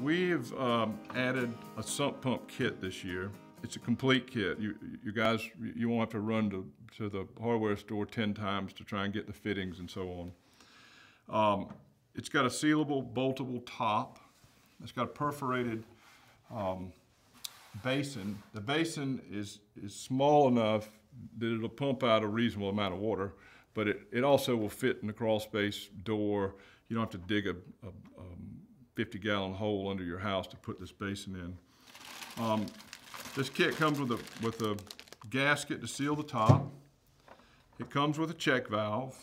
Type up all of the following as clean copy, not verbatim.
We've added a sump pump kit this year. It's a complete kit. You guys, you won't have to run to the hardware store 10 times to try and get the fittings and so on. It's got a sealable, boltable top. It's got a perforated basin. The basin is small enough that it'll pump out a reasonable amount of water, but it also will fit in the crawl space door. You don't have to dig a 50-gallon hole under your house to put this basin in. This kit comes with a gasket to seal the top. It comes with a check valve.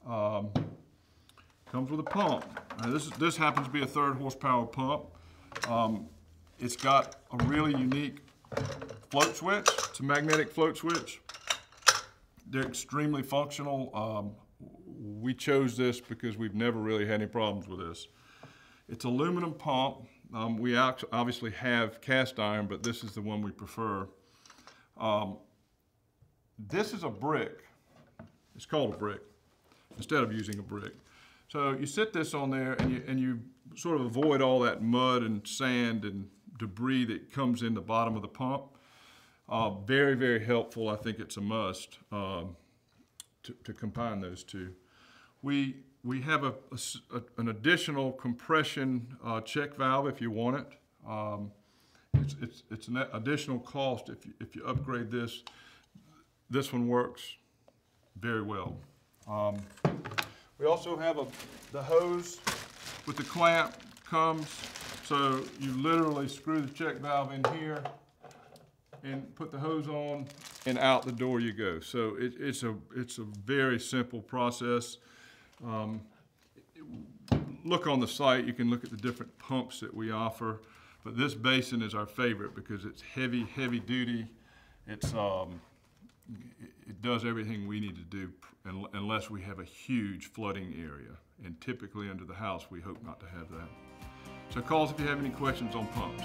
Comes with a pump. Now this happens to be a 3rd horsepower pump. It's got a really unique float switch. It's a magnetic float switch. They're extremely functional. We chose this because we've never really had any problems with this. It's aluminum pump. We obviously have cast iron, but this is the one we prefer. This is a brick. It's called a brick instead of using a brick. So you sit this on there and you sort of avoid all that mud and sand and debris that comes in the bottom of the pump. Very, very helpful. I think it's a must to combine those two. We have an additional compression check valve if you want it. It's an additional cost if you upgrade this. This one works very well. We also have the hose with the clamp comes, so you literally screw the check valve in here and put the hose on, and out the door you go. So it's a very simple process. Look on the site, you can look at the different pumps that we offer, but this basin is our favorite because it's heavy duty. It does everything we need to do unless we have a huge flooding area. And typically under the house, we hope not to have that. So call us if you have any questions on pumps.